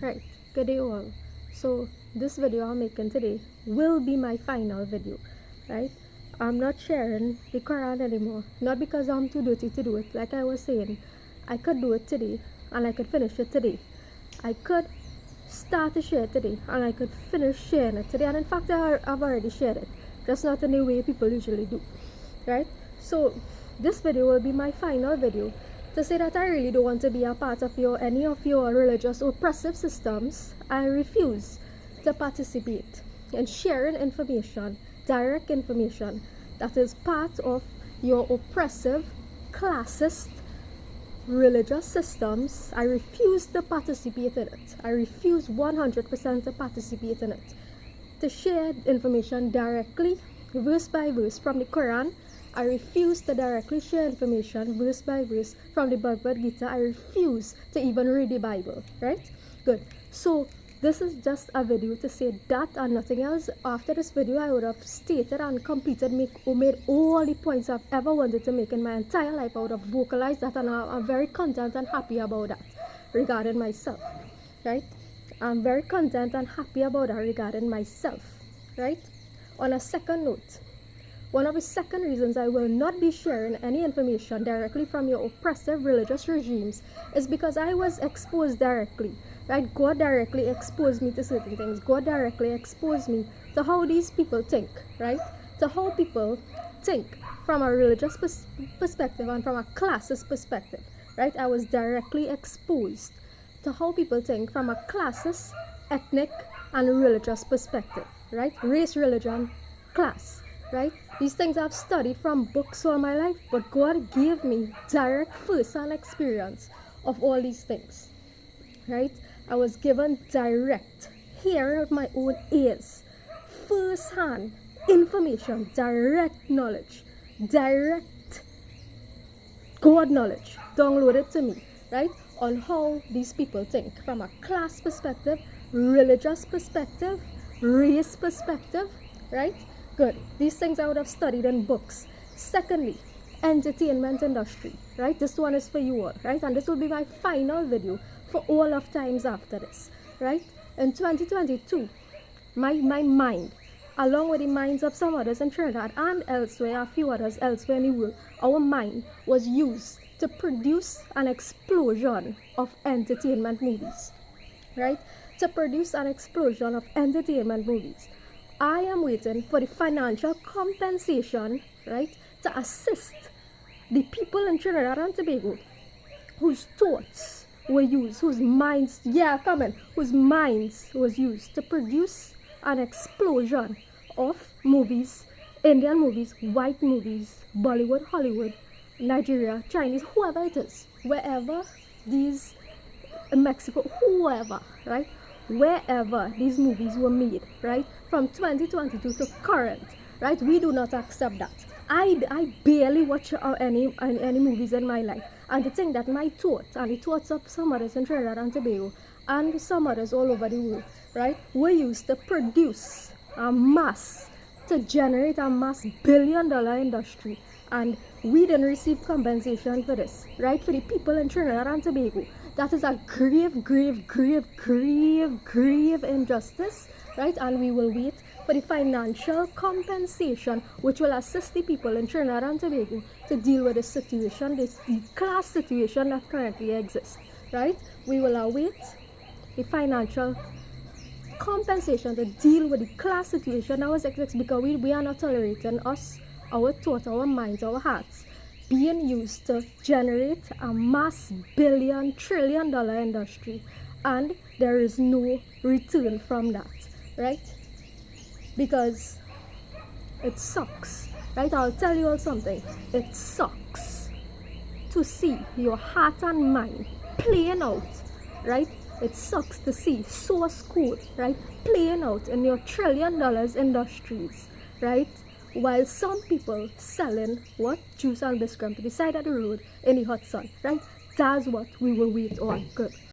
Right, good day all. So this video I'm making today will be my final video, right? I'm not sharing the Quran anymore, not because I'm too dirty to do it. Like I was saying, I could do it today and I could finish it today. I could start to share it today and I could finish sharing it today, and in fact I've already shared it, just not in the way people usually do, right? So this video will be my final video to say that I really don't want to be a part of any of your religious oppressive systems. I refuse to participate in sharing information, direct information, that is part of your oppressive, classist, religious systems. I refuse to participate in it. I refuse 100% to participate in it. To share information directly, verse by verse, from the Quran. I refuse to directly share information verse by verse from the Bhagavad Gita. I refuse to even read the Bible, right? Good. So this is just a video to say that and nothing else. After this video, I would have stated and completed, made all the points I've ever wanted to make in my entire life. I would have vocalized that, and I'm very content and happy about that regarding myself, right? I'm very content and happy about that regarding myself, right? On a second note, one of the second reasons I will not be sharing any information directly from your oppressive religious regimes is because I was exposed directly, right? God directly exposed me to certain things. God directly exposed me to how these people think, right? To how people think from a religious perspective and from a classist perspective, right? I was directly exposed to how people think from a classist, ethnic, and religious perspective, right? Race, religion, class. Right? These things I've studied from books all my life, but God gave me direct first-hand experience of all these things, right? I was given direct, hearing with my own ears, first-hand information, direct knowledge, direct God knowledge downloaded to me, right? On how these people think from a class perspective, religious perspective, race perspective, right? Good. These things I would have studied in books. Secondly, entertainment industry, right? This one is for you all, right? And this will be my final video for all of times after this, right? In 2022, my mind, along with the minds of some others in Trinidad and elsewhere, a few others elsewhere in the world, our mind was used to produce an explosion of entertainment movies, right? To produce an explosion of entertainment movies. I am waiting for the financial compensation, right, to assist the people in Trinidad and Tobago whose thoughts were used, whose minds was used to produce an explosion of movies, Indian movies, white movies, Bollywood, Hollywood, Nigeria, Chinese, whoever it is, wherever these, Mexico, whoever, right? Wherever these movies were made, right, from 2022 to current, right, we do not accept that. I barely watch any movies in my life, and the thing that my thoughts and the thoughts of some others in Trinidad and Tobago and some others all over the world, right, were used to produce a mass, to generate a mass billion-dollar industry, and we didn't receive compensation for this, right? For the people in Trinidad and Tobago, that is a grave, grave, grave, grave, grave injustice, right? And we will wait for the financial compensation which will assist the people in Trinidad and Tobago to deal with the situation, the class situation that currently exists, right? We will await the financial compensation to deal with the class situation that was exists, because we are not tolerating our thoughts, our minds, our hearts being used to generate a mass billion-trillion-dollar industry, and there is no return from that, right? Because it sucks, right? I'll tell you all something. It sucks to see your heart and mind playing out, right? It sucks to see source code, right, playing out in your trillion-dollar industries, right? While some people selling what? Juice and biscuit to the side of the road in the hot sun, right? That's what we will wait on. Good.